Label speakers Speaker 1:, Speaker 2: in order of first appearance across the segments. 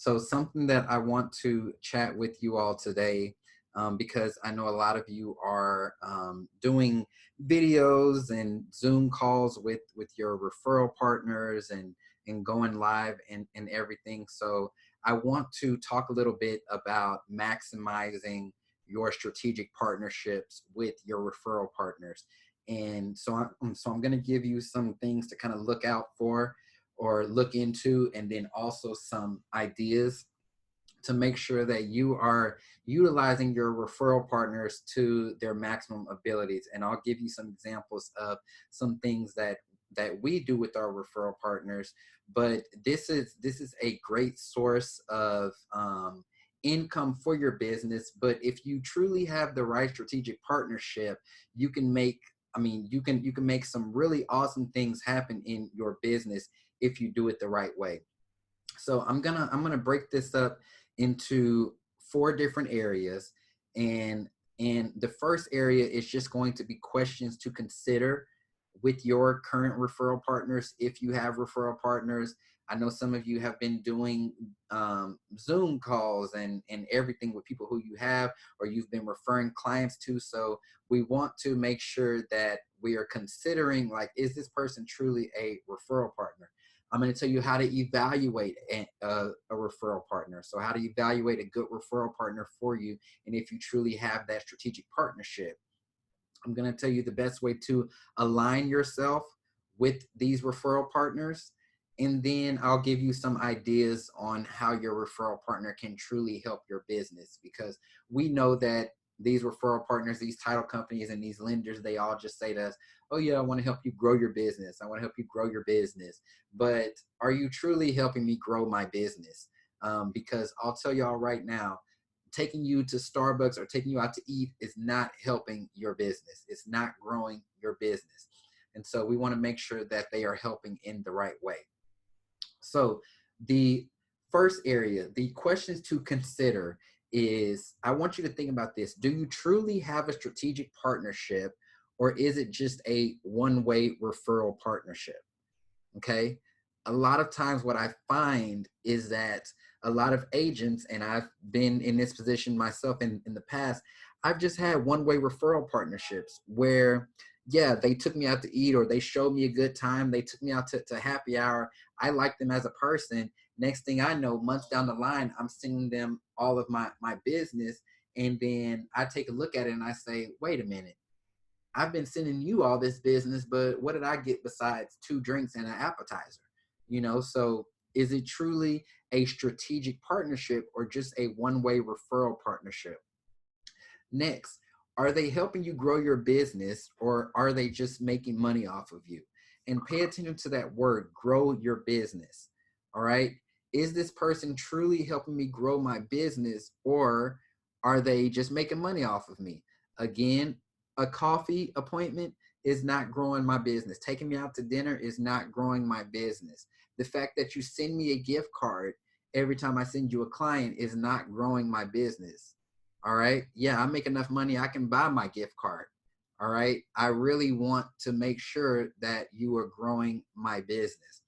Speaker 1: So something that I want to chat with you all today, because I know a lot of you are doing videos and Zoom calls with your referral partners and going live and everything. So I want to talk a little bit about maximizing your strategic partnerships with your referral partners. And so I'm going to give you some things to kind of look out for or look into, and then also some ideas to make sure that you are utilizing your referral partners to their maximum abilities. And I'll give you some examples of some things that we do with our referral partners. But this is a great source of income for your business. But if you truly have the right strategic partnership, you can make, you can make some really awesome things happen in your business if you do it the right way. So I'm gonna break this up into four different areas, and the first area is just going to be questions to consider with your current referral partners if you have referral partners. I know some of you have been doing Zoom calls and everything with people who you have or you've been referring clients to. So we want to make sure that we are considering, like, is this person truly a referral partner? I'm going to tell you how to evaluate a referral partner. So, how to evaluate a good referral partner for you, and if you truly have that strategic partnership. I'm going to tell you the best way to align yourself with these referral partners. And then I'll give you some ideas on how your referral partner can truly help your business, because we know that these referral partners, these title companies, and these lenders, they all just say to us, oh, yeah, I want to help you grow your business. I want to help you grow your business. But are you truly helping me grow my business? Because I'll tell y'all right now, taking you to Starbucks or taking you out to eat is not helping your business. It's not growing your business. And so we want to make sure that they are helping in the right way. So the first area, the questions to consider is, I want you to think about this. Do you truly have a strategic partnership, or is it just a one-way referral partnership? Okay. A lot of times, what I find is that a lot of agents, and I've been in this position myself in the past, I've just had one way referral partnerships where, yeah, they took me out to eat or they showed me a good time. They took me out to happy hour. I like them as a person. Next thing I know, months down the line, I'm sending them all of my business. And then I take a look at it and I say, wait a minute, I've been sending you all this business, but what did I get besides two drinks and an appetizer? So is it truly a strategic partnership or just a one-way referral partnership? Next, are they helping you grow your business, or are they just making money off of you? And pay attention to that word, grow your business. All right. Is this person truly helping me grow my business, or are they just making money off of me? Again, a coffee appointment is not growing my business. Taking me out to dinner is not growing my business. The fact that you send me a gift card every time I send you a client is not growing my business. All right. Yeah, I make enough money, I can buy my gift card. All right. I really want to make sure that you are growing my business.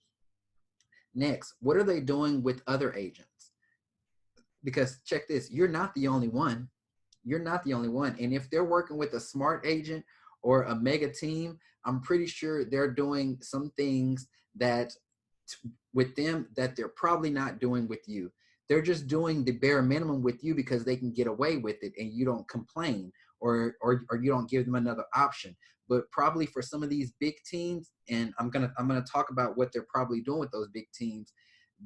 Speaker 1: Next, what are they doing with other agents? Because check this, you're not the only one. You're not the only one. And if they're working with a smart agent or a mega team, I'm pretty sure they're doing some things that with them that they're probably not doing with you. They're just doing the bare minimum with you because they can get away with it and you don't complain, or you don't give them another option. But probably for some of these big teams, and I'm gonna talk about what they're probably doing with those big teams,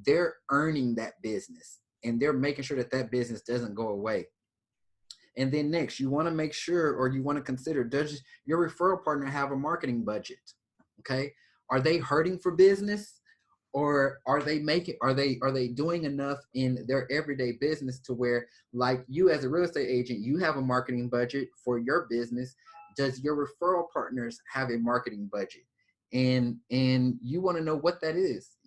Speaker 1: they're earning that business and they're making sure that that business doesn't go away. And then next, you want to make sure, or you want to consider, does your referral partner have a marketing budget? Okay. Are they hurting for business, or are they doing enough in their everyday business to where, like, you as a real estate agent, you have a marketing budget for your business? Does your referral partners have a marketing budget? And you want to know what that is.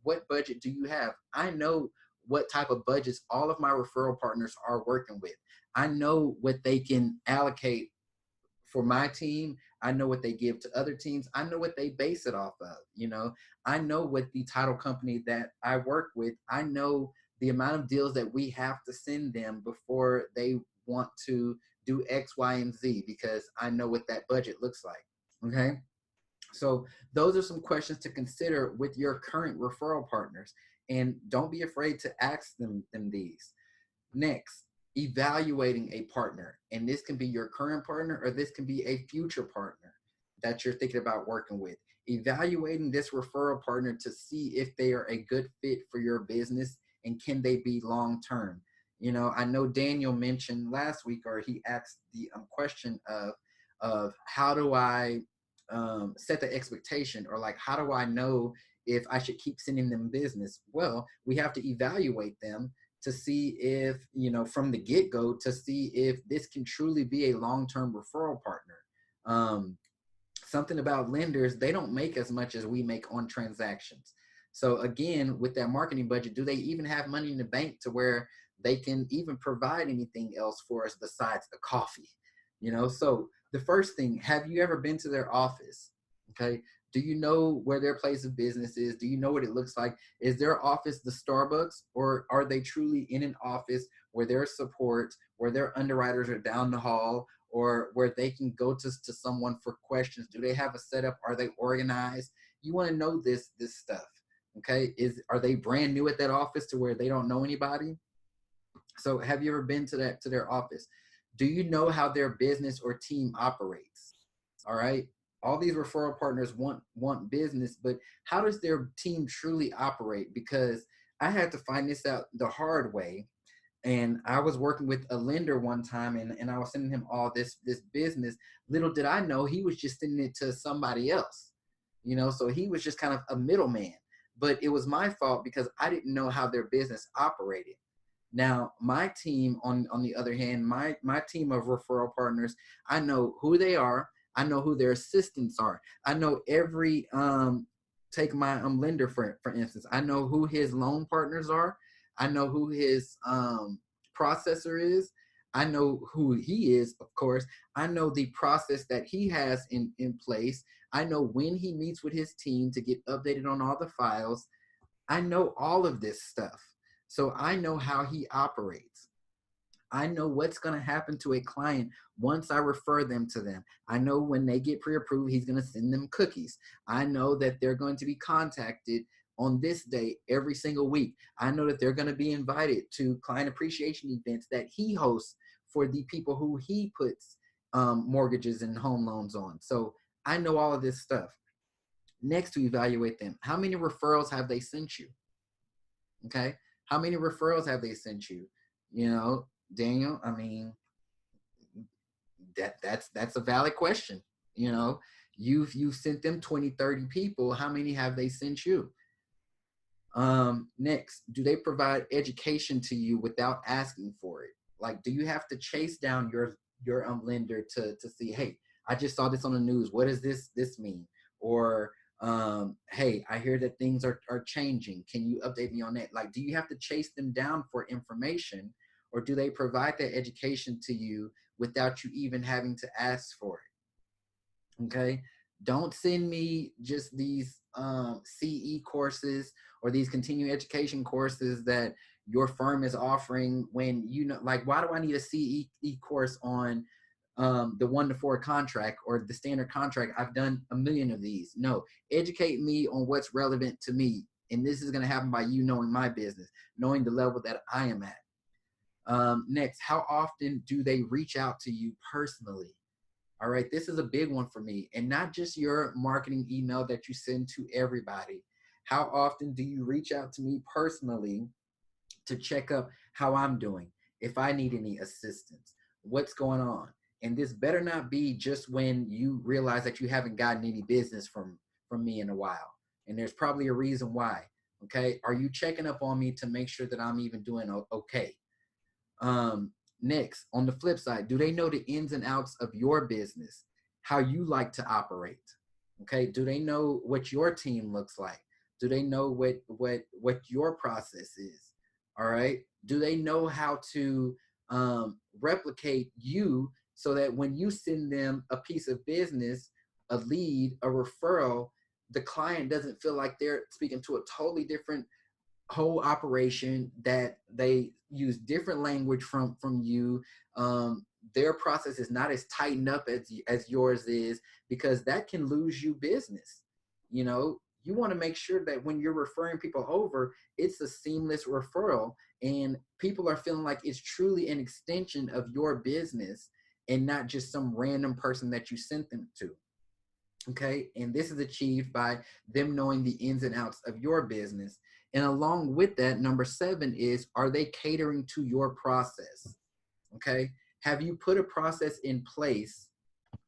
Speaker 1: What budget do you have? I know what type of budgets all of my referral partners are working with. I know what they can allocate for my team. I know what they give to other teams. I know what they base it off of. I know what the title company that I work with, I know the amount of deals that we have to send them before they want to do X, Y, and Z, because I know what that budget looks like. Okay. So those are some questions to consider with your current referral partners, and don't be afraid to ask them these. Next, evaluating a partner, and this can be your current partner or this can be a future partner that you're thinking about working with. Evaluating this referral partner to see if they are a good fit for your business and can they be long term. I know Daniel mentioned last week, or he asked the question of how do I set the expectation, or like how do I know if I should keep sending them business? Well, we have to evaluate them to see if, from the get-go, to see if this can truly be a long-term referral partner. Something about lenders, they don't make as much as we make on transactions. So again, with that marketing budget, do they even have money in the bank to where they can even provide anything else for us besides the coffee? So the first thing, have you ever been to their office? Okay. Do you know where their place of business is? Do you know what it looks like? Is their office the Starbucks, or are they truly in an office where there's support, where their underwriters are down the hall, or where they can go to someone for questions? Do they have a setup? Are they organized? You want to know this stuff. Okay. Are they brand new at that office to where they don't know anybody? So have you ever been to their office? Do you know how their business or team operates? All right. All these referral partners want business, but how does their team truly operate? Because I had to find this out the hard way. And I was working with a lender one time, and I was sending him all this business. Little did I know he was just sending it to somebody else. So he was just kind of a middleman. But it was my fault because I didn't know how their business operated. Now, my team, on the other hand, my team of referral partners, I know who they are. I know who their assistants are. I know every take my lender for instance. I know who his loan partners are. I know who his processor is. I know who he is, of course. I know the process that he has in place. I know when he meets with his team to get updated on all the files. I know all of this stuff. So I know how he operates. I know what's going to happen to a client once I refer them to them. I know when they get pre-approved, he's going to send them cookies. I know that they're going to be contacted on this day every single week. I know that they're going to be invited to client appreciation events that he hosts for the people who he puts mortgages and home loans on. So I know all of this stuff. Next, to evaluate them, how many referrals have they sent you? Okay. How many referrals have they sent you? Daniel, I mean, that's a valid question. You've sent them 20, 30 people. How many have they sent you? Next, do they provide education to you without asking for it? Like, do you have to chase down your lender to see, hey, I just saw this on the news. What does this mean? Or hey, I hear that things are changing. Can you update me on that? Like, do you have to chase them down for information, or do they provide that education to you without you even having to ask for it? Okay. Don't send me just these CE courses or these continuing education courses that your firm is offering when like, why do I need a CE course on the 1-to-4 contract or the standard contract? I've done a million of these. No, educate me on what's relevant to me. And this is going to happen by you knowing my business, knowing the level that I am at. Next, how often do they reach out to you personally? All right, this is a big one for me, and not just your marketing email that you send to everybody. How often do you reach out to me personally to check up how I'm doing, if I need any assistance, what's going on? And this better not be just when you realize that you haven't gotten any business from me in a while. And there's probably a reason why. Okay. Are you checking up on me to make sure that I'm even doing okay? Next, on the flip side, do they know the ins and outs of your business, how you like to operate? Okay. Do they know what your team looks like? Do they know what your process is? All right. Do they know how to replicate you so that when you send them a piece of business, a lead, a referral, the client doesn't feel like they're speaking to a totally different whole operation, that they use different language from you. Their process is not as tightened up as yours is, because that can lose you business. You know, you want to make sure that when you're referring people over, it's a seamless referral, and people are feeling like it's truly an extension of your business and not just some random person that you sent them to. Okay. And this is achieved by them knowing the ins and outs of your business. And along with that, number 7 is, are they catering to your process? Okay. Have you put a process in place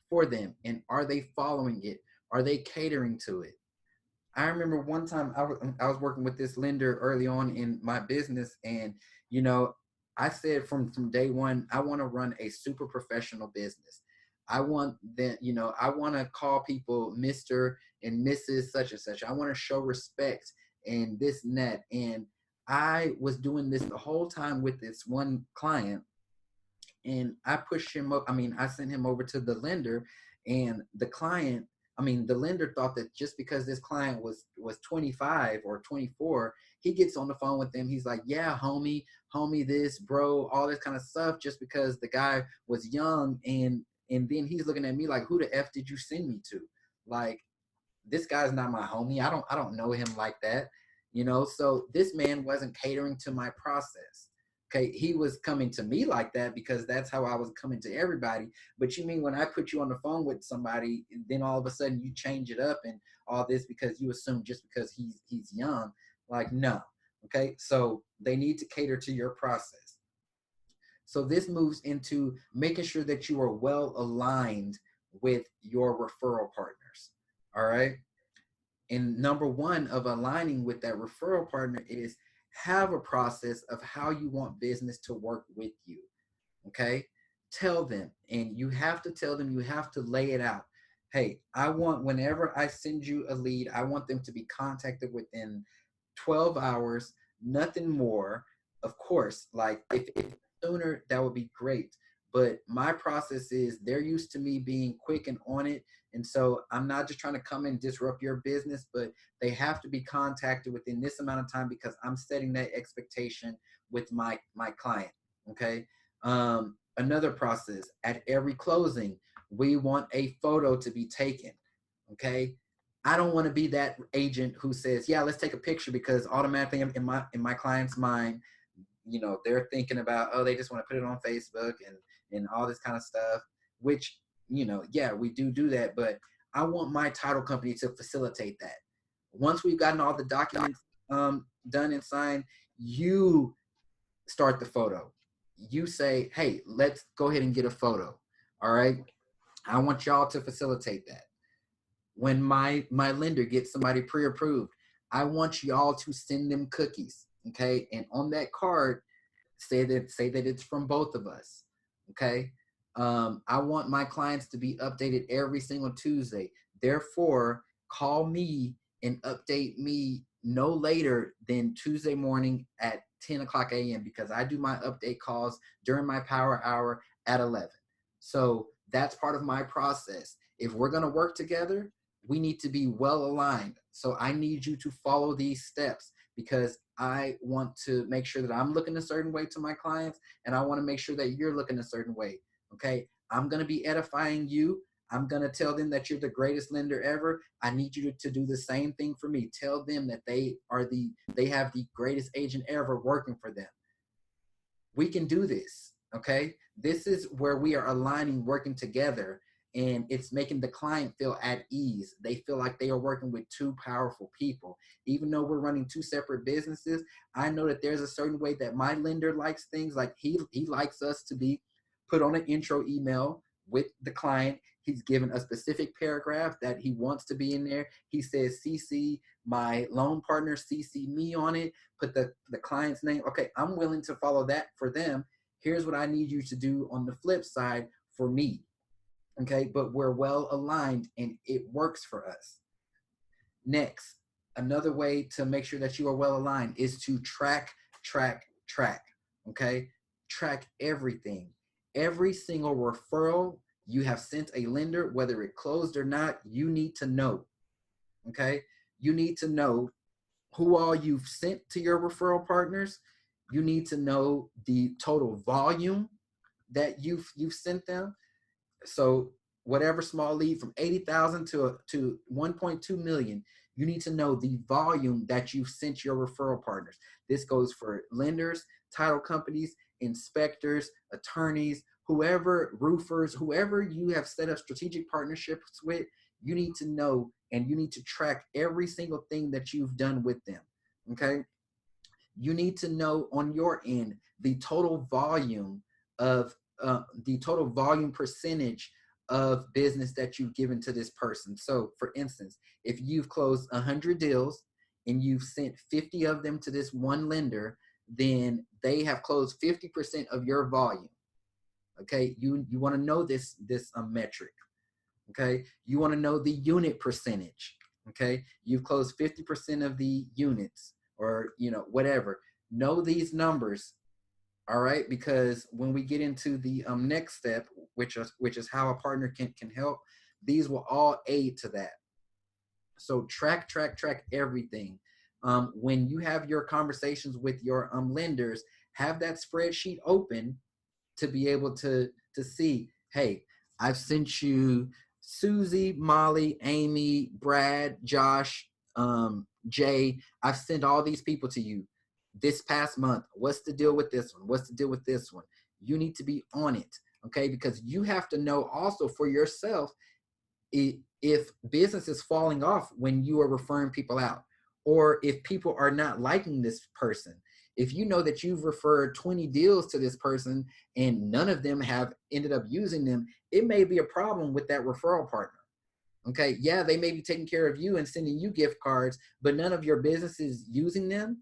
Speaker 1: for them, and are they following it? Are they catering to it? I remember one time I was working with this lender early on in my business, and you know, I said from day one, I want to run a super professional business. I want that, you know, I want to call people Mr. and Mrs. such and such. I want to show respect and this and that. And I was doing this the whole time with this one client, and I pushed him up. I mean, I sent him over to the lender, and the client, I mean, the lender thought that just because this client was 25 or 24, he gets on the phone with them. He's like, yeah, homie, this, bro, all this kind of stuff, just because the guy was young. And then he's looking at me like, who the F did you send me to? Like, this guy's not my homie. I don't know him like that. You know, so this man wasn't catering to my process. Okay, he was coming to me like that because that's how I was coming to everybody. But you mean when I put you on the phone with somebody, then all of a sudden you change it up and all this because you assume just because he's young? Like, no. Okay, so they need to cater to your process. So this moves into making sure that you are well aligned with your referral partners. All right. And number one of aligning with that referral partner is, have a process of how you want business to work with you. Okay. Tell them, and you have to tell them, you have to lay it out. Hey, I want, whenever I send you a lead, I want them to be contacted within 12 hours, nothing more. Of course, like if sooner, that would be great. But my process is, they're used to me being quick and on it. And so I'm not just trying to come and disrupt your business, but they have to be contacted within this amount of time, because I'm setting that expectation with my client. Okay. Another process, at every closing, we want a photo to be taken. Okay. I don't want to be that agent who says, yeah, let's take a picture, because automatically in my client's mind, you know, they're thinking about, oh, they just want to put it on Facebook and all this kind of stuff, which, you know, yeah, we do that, but I want my title company to facilitate that. Once we've gotten all the documents done and signed, you start the photo. You say, hey, let's go ahead and get a photo. All right. I want y'all to facilitate that. When my lender gets somebody pre-approved, I want y'all to send them cookies. Okay. And on that card, say that it's from both of us. Okay. I want my clients to be updated every single Tuesday. Therefore, call me and update me no later than Tuesday morning at 10 o'clock a.m., because I do my update calls during my power hour at 11. So that's part of my process. If we're going to work together, we need to be well aligned. So I need you to follow these steps, because I want to make sure that I'm looking a certain way to my clients, and I want to make sure that you're looking a certain way. Okay. I'm going to be edifying you. I'm going to tell them that you're the greatest lender ever. I need you to do the same thing for me. Tell them that they have the greatest agent ever working for them. We can do this. Okay. This is where we are aligning, working together, and it's making the client feel at ease. They feel like they are working with two powerful people. Even though we're running two separate businesses, I know that there's a certain way that my lender likes things. Like he likes us to be put on an intro email with the client. He's given a specific paragraph that he wants to be in there. He says, CC my loan partner, CC me on it, put the client's name. Okay, I'm willing to follow that for them. Here's what I need you to do on the flip side for me. Okay, but we're well aligned and it works for us. Next, another way to make sure that you are well aligned is to track. Okay, track everything. Every single referral you have sent a lender, whether it closed or not, you need to know. Okay, you need to know who all you've sent to your referral partners. You need to know the total volume that you've sent them. So whatever small lead from 80,000 to 1.2 million, you need to know the volume that you've sent your referral partners. This goes for lenders, title companies, inspectors, attorneys, whoever, roofers, whoever you have set up strategic partnerships with. You need to know, and you need to track every single thing that you've done with them. Okay. You need to know on your end the total volume of the total volume percentage of business that you've given to this person. So for instance, if you've closed 100 deals and you've sent 50 of them to this one lender, then they have closed 50% of your volume. Okay, you want to know this metric. Okay, you want to know the unit percentage. Okay, you've closed 50% of the units, or whatever. Know these numbers. All right, because when we get into the next step, which is how a partner can help, these will all aid to that. So track everything. When you have your conversations with your lenders, have that spreadsheet open to be able to see, hey, I've sent you Susie, Molly, Amy, Brad, Josh, Jay. I've sent all these people to you this past month. What's the deal with this one? What's the deal with this one? You need to be on it, okay? Because you have to know also for yourself if business is falling off when you are referring people out, or if people are not liking this person. If you know that you've referred 20 deals to this person and none of them have ended up using them, it may be a problem with that referral partner. Okay, yeah, they may be taking care of you and sending you gift cards, but none of your business is using them.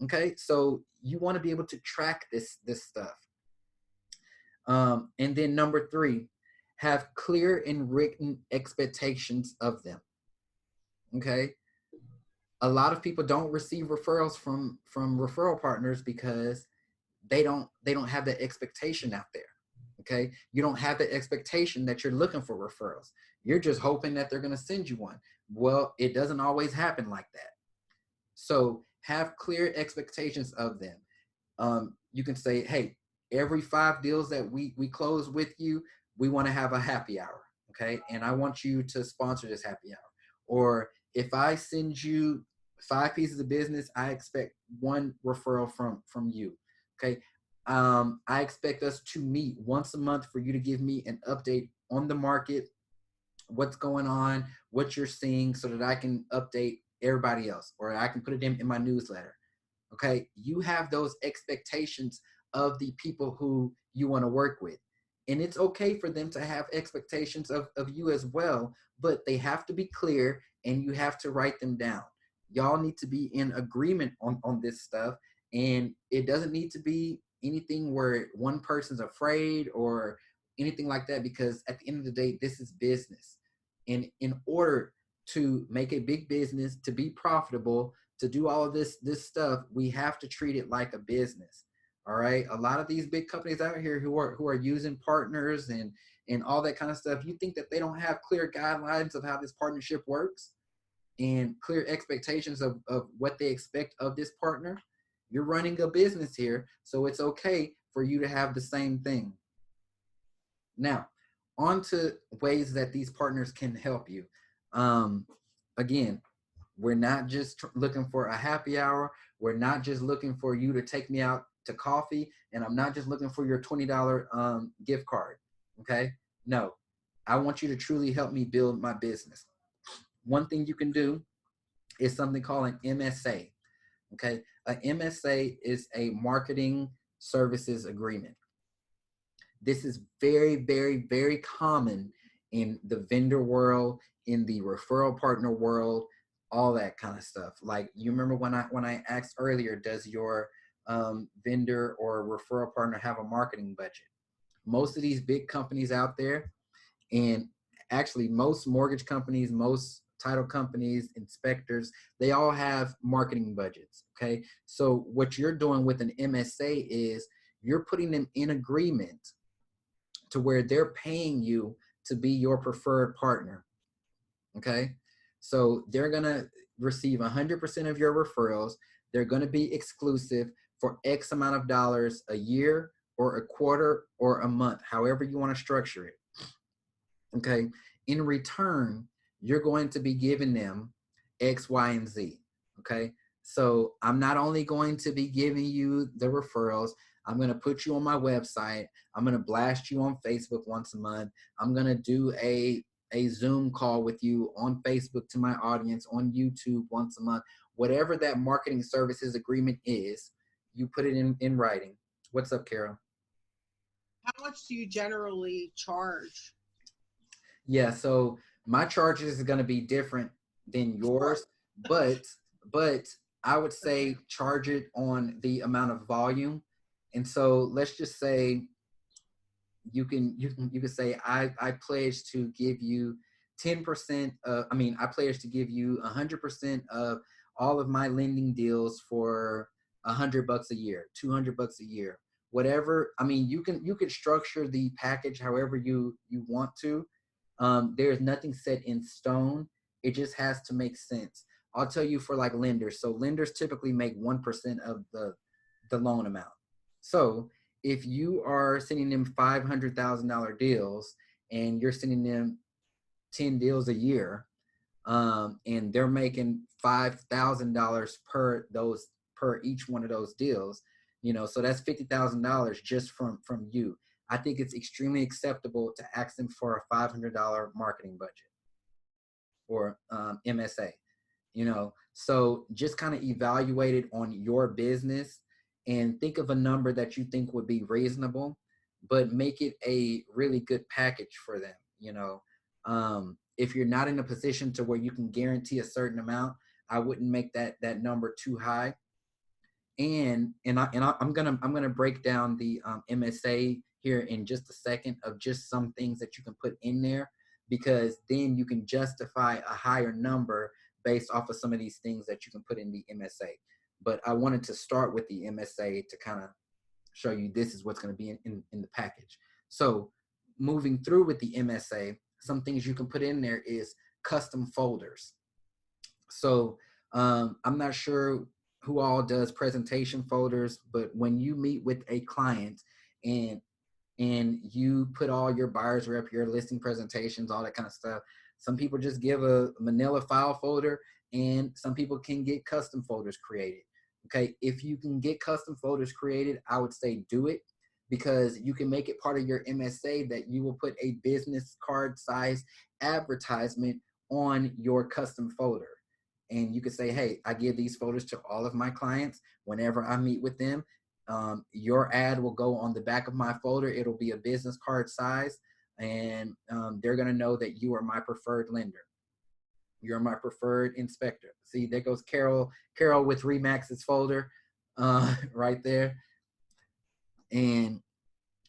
Speaker 1: Okay, so you want to be able to track this stuff. And then number 3, have clear and written expectations of them. Okay, a lot of people don't receive referrals from referral partners because they don't have that expectation out there. Okay, you don't have the expectation that you're looking for referrals. You're just hoping that they're going to send you one. Well, it doesn't always happen like that. So have clear expectations of them. You can say, hey, every 5 deals that we close with you, we want to have a happy hour. Okay, and I want you to sponsor this happy hour. Or if I send you 5 pieces of business, I expect 1 referral from you. Okay, I expect us to meet once a month for you to give me an update on the market, what's going on, what you're seeing, so that I can update everybody else, or I can put it in my newsletter. Okay, you have those expectations of the people who you want to work with. And it's okay for them to have expectations of you as well, but they have to be clear and you have to write them down. Y'all need to be in agreement on this stuff. And it doesn't need to be anything where one person's afraid or anything like that, because at the end of the day, this is business. And in order to make a big business, to be profitable, to do all of this stuff, we have to treat it like a business. All right, a lot of these big companies out here who are using partners and all that kind of stuff, you think that they don't have clear guidelines of how this partnership works and clear expectations of what they expect of this partner. You're running a business here, so it's okay for you to have the same thing. Now, on to ways that these partners can help you. Again, we're not just looking for a happy hour. We're not just looking for you to take me out to coffee, and I'm not just looking for your $20 gift card. Okay, no, I want you to truly help me build my business. One thing you can do is something called an MSA. Okay, an MSA is a marketing services agreement. This is very, very, very common in the vendor world, in the referral partner world, all that kind of stuff. Like, you remember when I asked earlier, does your vendor or referral partner have a marketing budget? Most of these big companies out there, and actually most mortgage companies, most title companies, inspectors, they all have marketing budgets. Okay, so what you're doing with an MSA is you're putting them in agreement to where they're paying you to be your preferred partner. Okay, so they're gonna, receive 100% of your referrals. They're going to be exclusive for X amount of dollars a year or a quarter or a month, however you want to structure it. Okay. In return, you're going to be giving them X, Y, and Z. Okay. So I'm not only going to be giving you the referrals, I'm going to put you on my website. I'm going to blast you on Facebook once a month. I'm going to do a Zoom call with you on Facebook to my audience, on YouTube once a month. Whatever that marketing services agreement is, you put it in writing. What's up, Carol?
Speaker 2: How much do you generally charge?
Speaker 1: Yeah, so my charges are going to be different than yours, but I would say charge it on the amount of volume. And so let's just say you can say I pledge to give you 10%. I pledge to give you 100% of all of my lending deals for $100 a year, $200 a year, whatever. I mean, you can structure the package however you want to. There's nothing set in stone. It just has to make sense. I'll tell you for like lenders. So lenders typically make 1% of the loan amount. So if you are sending them $500,000 deals and you're sending them 10 deals a year, and they're making $5,000 per each one of those deals, so that's $50,000 just from you. I think it's extremely acceptable to ask them for a $500 marketing budget or MSA. So just kind of evaluate it on your business and think of a number that you think would be reasonable, but make it a really good package for them. If you're not in a position to where you can guarantee a certain amount, I wouldn't make that number too high. I'm gonna break down the MSA here in just a second of just some things that you can put in there, because then you can justify a higher number based off of some of these things that you can put in the MSA. But I wanted to start with the MSA to kind of show you this is what's going to be in the package. So moving through with the MSA, some things you can put in there is custom folders. So I'm not sure who all does presentation folders, but when you meet with a client and you put all your buyers rep, your listing presentations, all that kind of stuff, some people just give a manila file folder, and some people can get custom folders created. Okay, if you can get custom folders created, I would say do it, because you can make it part of your MSA that you will put a business card size advertisement on your custom folder. And you could say, hey, I give these folders to all of my clients whenever I meet with them. Your ad will go on the back of my folder. It'll be a business card size, and they're going to know that you are my preferred lender. You're my preferred inspector. See, there goes Carol with Remax's folder right there. And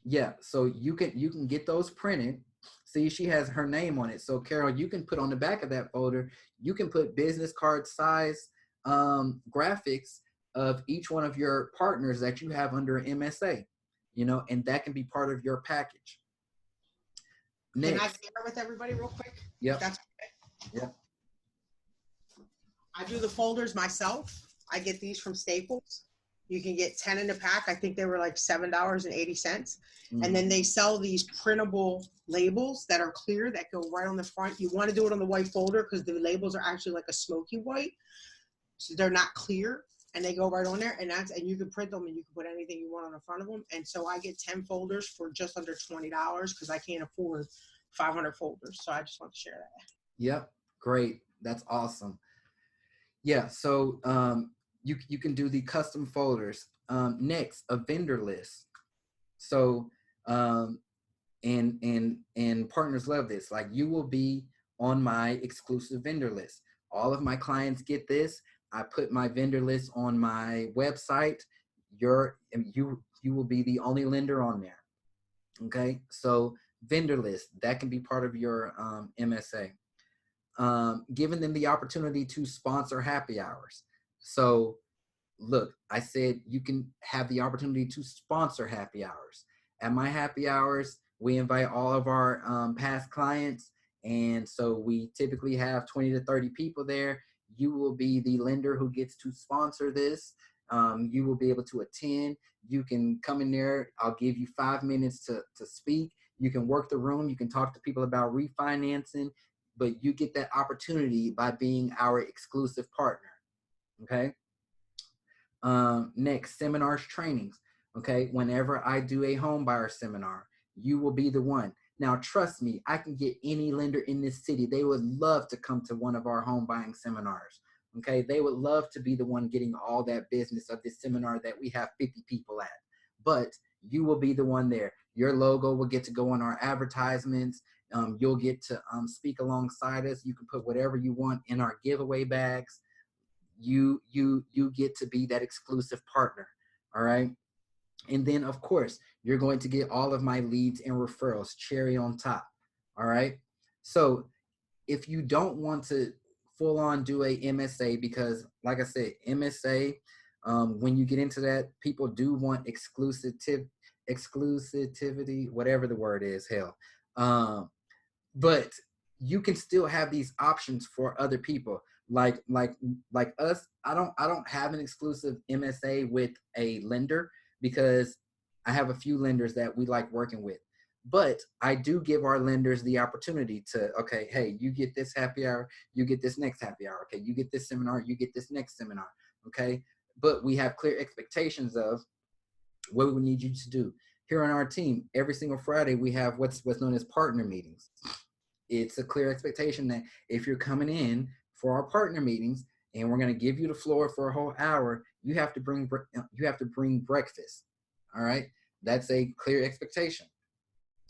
Speaker 1: yeah, so you can get those printed. See, she has her name on it. So Carol, you can put on the back of that folder, you can put business card size graphics of each one of your partners that you have under an MSA, and that can be part of your package.
Speaker 2: Next. Can I share with everybody real quick?
Speaker 1: Yep.
Speaker 2: That's okay.
Speaker 1: Yep.
Speaker 2: I do the folders myself. I get these from Staples. You can get 10 in a pack. I think they were like $7.80. Mm-hmm. And then they sell these printable labels that are clear that go right on the front. You want to do it on the white folder because the labels are actually like a smoky white. So they're not clear, and they go right on there, and you can print them and you can put anything you want on the front of them. And so I get 10 folders for just under $20 because I can't afford 500 folders. So I just want to share that.
Speaker 1: Yep. Great. That's awesome. Yeah. So you can do the custom folders. Next, a vendor list. So and partners love this. Like, you will be on my exclusive vendor list. All of my clients get this. I put my vendor list on my website. You will be the only lender on there. Okay, so vendor list, that can be part of your MSA. Giving them the opportunity to sponsor happy hours. So look, I said you can have the opportunity to sponsor happy hours. At my happy hours, we invite all of our past clients. And so we typically have 20 to 30 people there. You will be the lender who gets to sponsor this. You will be able to attend. You can come in there. I'll give you 5 minutes to speak. You can work the room. You can talk to people about refinancing, but you get that opportunity by being our exclusive partner. Okay. Next, seminars, trainings. Okay. Whenever I do a home buyer seminar, you will be the one. Now, trust me, I can get any lender in this city. They would love to come to one of our home buying seminars. Okay. They would love to be the one getting all that business of this seminar that we have 50 people at. But you will be the one there. Your logo will get to go on our advertisements. You'll get to speak alongside us. You can put whatever you want in our giveaway bags. You get to be that exclusive partner. All right. And then of course you're going to get all of my leads and referrals, cherry on top. All right. So if you don't want to full on do a MSA, because like I said, MSA, when you get into that, people do want exclusivity, whatever the word is, hell. But you can still have these options for other people. Like us, I don't have an exclusive MSA with a lender because I have a few lenders that we like working with. But I do give our lenders the opportunity to, okay, hey, you get this happy hour, you get this next happy hour. Okay, you get this seminar, you get this next seminar. Okay, but we have clear expectations of what we need you to do. Here on our team, every single Friday we have what's known as partner meetings. It's a clear expectation that if you're coming in for our partner meetings and we're going to give you the floor for a whole hour, you have to bring breakfast. All right, that's a clear expectation.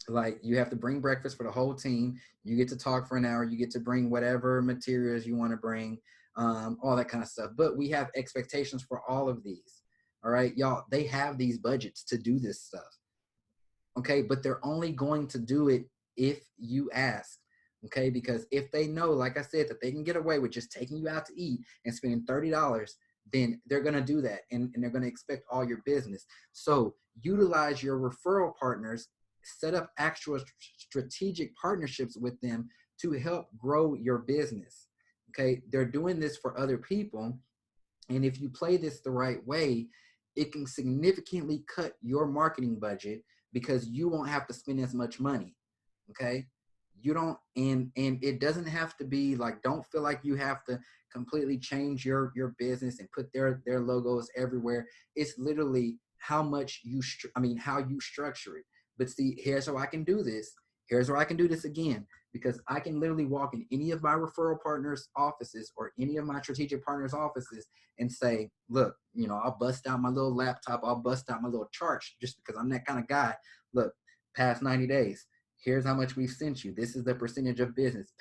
Speaker 1: Like, you have to bring breakfast for the whole team. You get to talk for an hour. You get to bring whatever materials you want to bring, all that kind of stuff. But we have expectations for all of these. All right, y'all, they have these budgets to do this stuff. Okay, but they're only going to do it if you ask. Okay, because if they know, like I said, that they can get away with just taking you out to eat and spending $30, then they're going to do that, and they're going to expect all your business. So utilize your referral partners, set up actual strategic partnerships with them to help grow your business. Okay, they're doing this for other people. And if you play this the right way, it can significantly cut your marketing budget because you won't have to spend as much money. Okay, you don't, and it doesn't have to be like, don't feel like you have to completely change your business and put their logos everywhere. It's literally how much how you structure it. But see, here's how I can do this. Here's where I can do this again, because I can literally walk in any of my referral partners' offices or any of my strategic partners' offices and say, look, I'll bust out my little laptop. I'll bust out my little chart just because I'm that kind of guy. Look, past 90 days. Here's how much we've sent you. This is the percentage of business.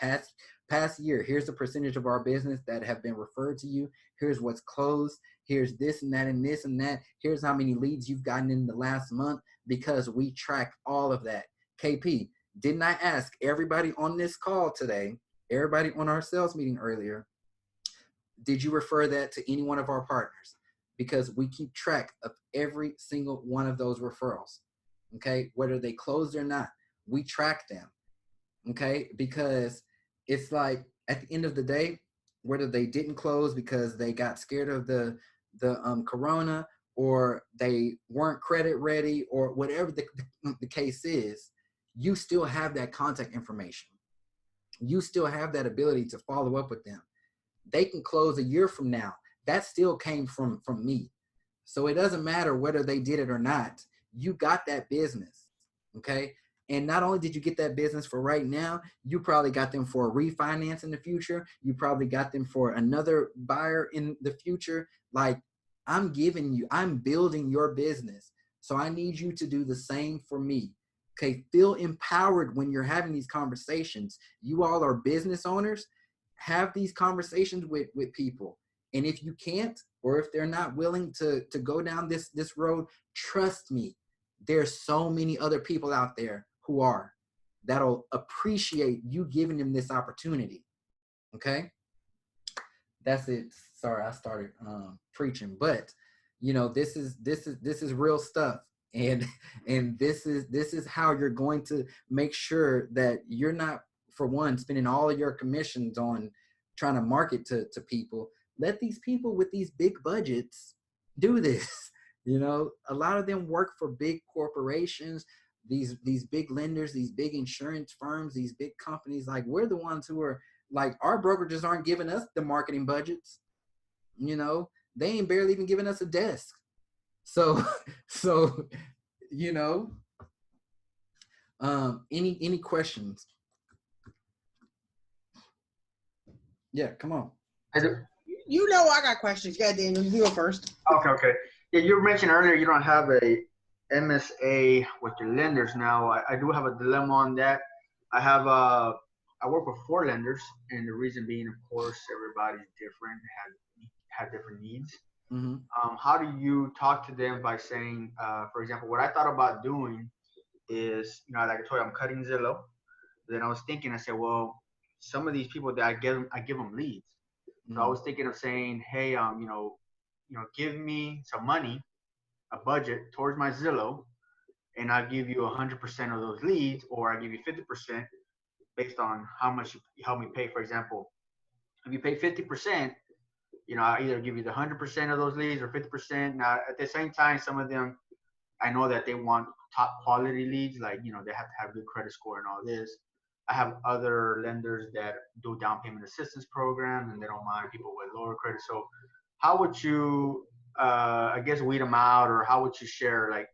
Speaker 1: Past year, here's the percentage of our business that have been referred to you. Here's what's closed. Here's this and that and this and that. Here's how many leads you've gotten in the last month, because we track all of that. KP, didn't I ask everybody on this call today, everybody on our sales meeting earlier, did you refer that to any one of our partners? Because we keep track of every single one of those referrals. Okay, whether they closed or not, we track them. Okay, because it's like at the end of the day, whether they didn't close because they got scared of the corona, or they weren't credit ready, or whatever the case is, you still have that contact information. You still have that ability to follow up with them. They can close a year from now. That still came from me. So it doesn't matter whether they did it or not. You got that business. Okay. And not only did you get that business for right now, you probably got them for a refinance in the future. You probably got them for another buyer in the future. Like, I'm building your business. So I need you to do the same for me. Okay. Feel empowered when you're having these conversations. You all are business owners. Have these conversations with people. And if you can't, or if they're not willing to go down this road, trust me, there's so many other people out there who are, that'll appreciate you giving them this opportunity. Okay, that's it. Sorry, I started preaching, but this is real stuff, and this is how you're going to make sure that you're not, for one, spending all of your commissions on trying to market to people. Let these people with these big budgets do this. You know, a lot of them work for big corporations, these big lenders, these big insurance firms, these big companies. Like, we're the ones who are like, our brokerages aren't giving us the marketing budgets. You know, they ain't barely even giving us a desk. So so you know, any questions? Yeah, come on.
Speaker 3: I do.
Speaker 2: You know I got questions. Yeah, Daniel, you go first.
Speaker 3: Okay. Yeah, you mentioned earlier you don't have a MSA with your lenders. Now, I do have a dilemma on that. I work with 4 lenders, and the reason being, of course, everybody's different, have different needs.
Speaker 1: Mm-hmm.
Speaker 3: How do you talk to them by saying, for example, what I thought about doing is, you know, like I told you, I'm cutting Zillow. Then I was thinking, I said, well, some of these people that I give them leads. So I was thinking of saying, hey, give me some money, a budget towards my Zillow, and I'll give you 100% of those leads, or I give you 50% based on how much you help me pay. For example, if you pay 50%, you know, I either give you the 100% of those leads or 50%. Now, at the same time, some of them, I know that they want top quality leads, like, you know, they have to have good credit score and all this. I have other lenders that do down payment assistance programs, and they don't mind people with lower credit. So how would you, I guess, weed them out, or how would you share? Like,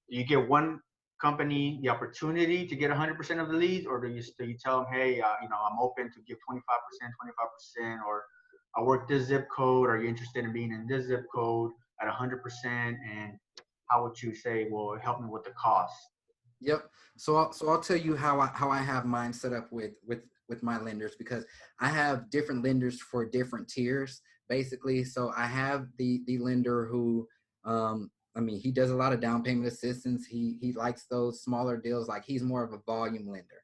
Speaker 3: do you give one company the opportunity to get 100% of the leads, or do you tell them, hey, you know, I'm open to give 25%, 25%, or I work this zip code. Are you interested in being in this zip code at 100%? And how would you say, well, help me with the cost?
Speaker 1: Yep. So I'll tell you how I have mine set up with my lenders, because I have different lenders for different tiers, basically. So I have the lender who, I mean, he does a lot of down payment assistance. He likes those smaller deals. Like, he's more of a volume lender.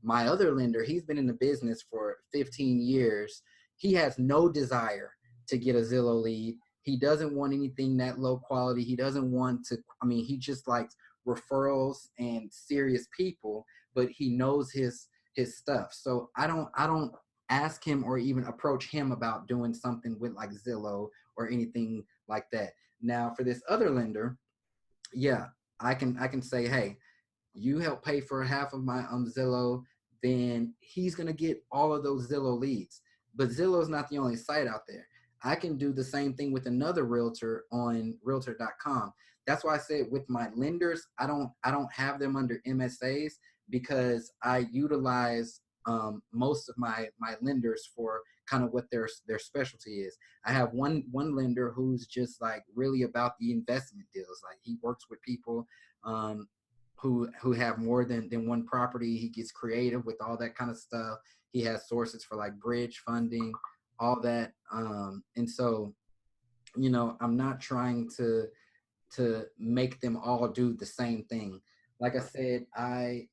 Speaker 1: My other lender, he's been in the business for 15 years. He has no desire to get a Zillow lead. He doesn't want anything that low quality. He doesn't want to, I mean, he just likes referrals and serious people, but he knows his stuff. So I don't ask him or even approach him about doing something with like Zillow or anything like that. Now, for this other lender, yeah, I can say, hey, you help pay for half of my Zillow, then he's gonna get all of those Zillow leads. But Zillow is not the only site out there. I can do the same thing with another realtor on realtor.com. That's why I said with my lenders, I don't have them under MSAs, because I utilize most of my lenders for kind of what their specialty is. I have one lender who's just like really about the investment deals. Like, he works with people who have more than one property. He gets creative with all that kind of stuff. He has sources for like bridge funding, all that. And so, you know, I'm not trying to make them all do the same thing. Like I said, I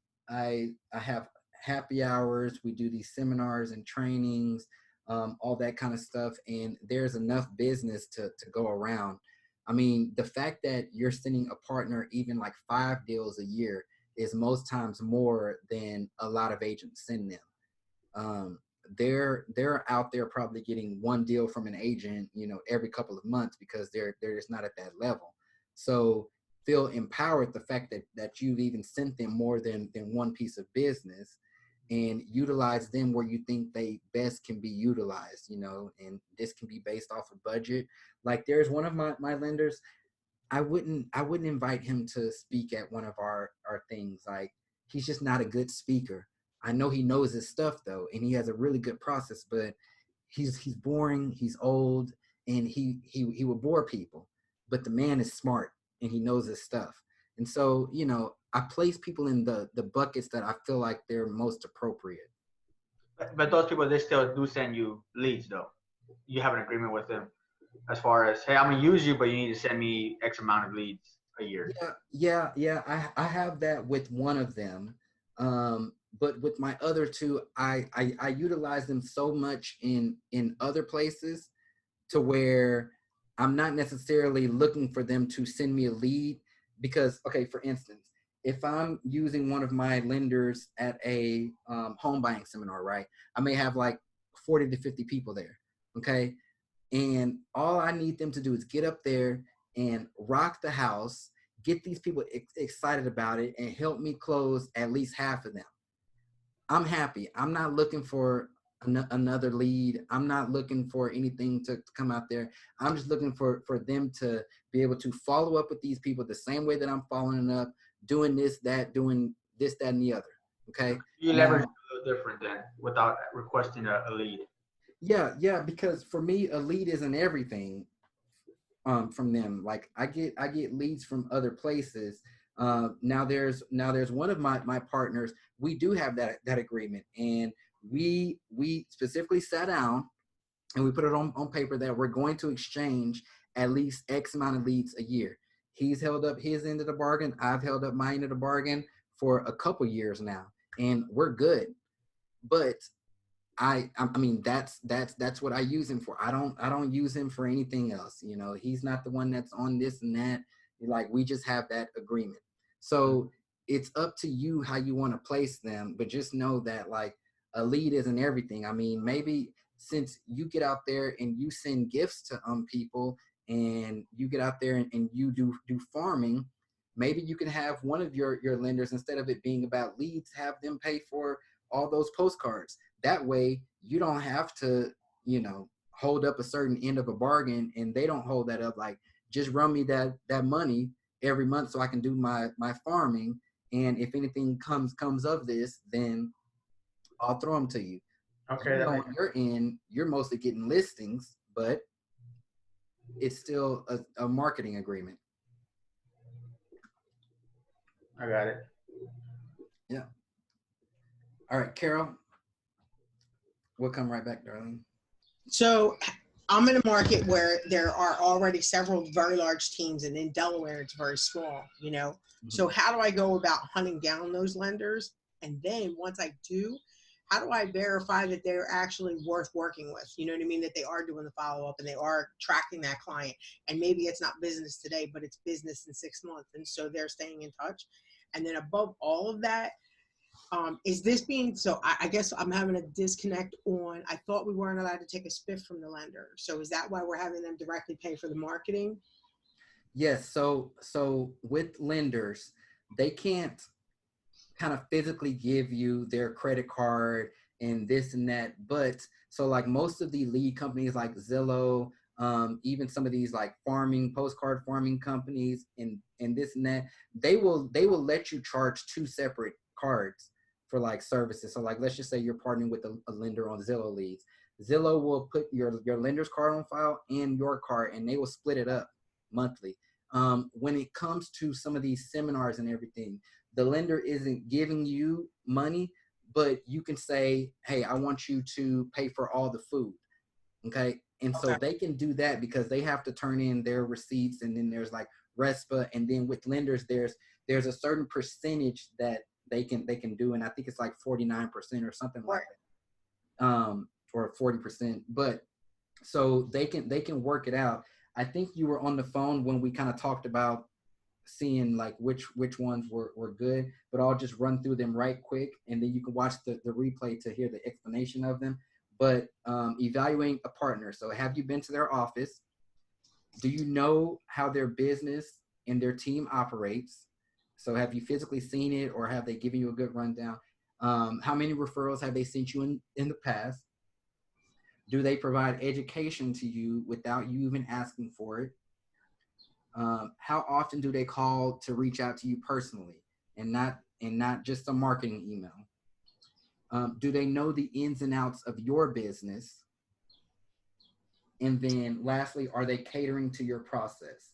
Speaker 1: have happy hours. We do these seminars and trainings, all that kind of stuff. And there's enough business to go around. I mean, the fact that you're sending a partner even like 5 deals a year is most times more than a lot of agents send them. They're out there probably getting 1 deal from an agent, you know, every couple of months, because they're just not at that level. So feel empowered the fact that you've even sent them more than one piece of business, and utilize them where you think they best can be utilized, you know, and this can be based off of budget. Like, there's one of my lenders, I wouldn't invite him to speak at one of our things. Like, he's just not a good speaker. I know he knows his stuff though, and he has a really good process, but he's boring, he's old, and he will bore people. But the man is smart and he knows his stuff. And so, you know, I place people in the buckets that I feel like they're most appropriate.
Speaker 3: But those people, they still do send you leads, though. You have an agreement with them as far as, hey, I'm gonna use you, but you need to send me X amount of leads a year.
Speaker 1: Yeah. I have that with one of them. But with my other 2, I utilize them so much in other places, to where I'm not necessarily looking for them to send me a lead. Because, okay, for instance, if I'm using one of my lenders at a home buying seminar, right, I may have like 40 to 50 people there. Okay. And all I need them to do is get up there and rock the house, get these people excited about it, and help me close at least half of them. I'm happy. I'm not looking for another lead. I'm not looking for anything to come out there. I'm just looking for them to be able to follow up with these people the same way that I'm following up, doing this, that, and the other. Okay.
Speaker 3: You leverage
Speaker 1: Now,
Speaker 3: a little different then without requesting a lead.
Speaker 1: yeah, because for me, a lead isn't everything. From them, like I get leads from other places. Now there's one of my partners. We do have that agreement, and we specifically sat down and we put it on paper that we're going to exchange at least X amount of leads a year. He's held up his end of the bargain. I've held up my end of the bargain for a couple years now, and we're good. But I mean that's what I use him for. I don't use him for anything else. You know, he's not the one that's on this and that. Like, we just have that agreement. So it's up to you how you want to place them, but just know that, like, a lead isn't everything. I mean, maybe since you get out there and you send gifts to people, and you get out there and you do farming, maybe you can have one of your lenders, instead of it being about leads, have them pay for all those postcards. That way you don't have to, hold up a certain end of a bargain, and they don't hold that up. Like, just run me that money every month so I can do my farming. And if anything comes of this, then I'll throw them to you.
Speaker 3: Okay.
Speaker 1: On your end, you're mostly getting listings, but it's still a marketing agreement.
Speaker 3: I got it.
Speaker 1: Yeah. All right, Carol. We'll come right back, darling.
Speaker 2: So I'm in a market where there are already several very large teams, and in Delaware, it's very small, Mm-hmm. So how do I go about hunting down those lenders? And then once I do, how do I verify that they're actually worth working with? You know what I mean? That they are doing the follow-up and they are tracking that client. And maybe it's not business today, but it's business in 6 months. And so they're staying in touch. And then above all of that, is this being, so I guess I'm having a disconnect on, I thought we weren't allowed to take a spiff from the lender. So is that why we're having them directly pay for the marketing?
Speaker 1: Yes. So with lenders, they can't kind of physically give you their credit card and this and that. But so, like, most of the lead companies like Zillow, even some of these like postcard farming companies and this and that, they will let you charge 2 separate cards for like services. So, like, let's just say you're partnering with a lender on Zillow leads. Zillow will put your lender's card on file and your card, and they will split it up monthly. When it comes to some of these seminars and everything, the lender isn't giving you money, but you can say, hey, I want you to pay for all the food. Okay. And so they can do that because they have to turn in their receipts, and then there's like RESPA. And then with lenders, there's a certain percentage that they can do. And I think it's like 49% or something like that. Or 40%. But so they can work it out. I think you were on the phone when we kind of talked about seeing like which ones were good, but I'll just run through them right quick, and then you can watch the replay to hear the explanation of them. But evaluating a partner. So have you been to their office? Do you know how their business and their team operates? So have you physically seen it, or have they given you a good rundown? How many referrals have they sent you in the past? Do they provide education to you without you even asking for it? How often do they call to reach out to you personally, and not just a marketing email? Do they know the ins and outs of your business? And then lastly, are they catering to your process?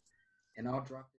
Speaker 1: And I'll drop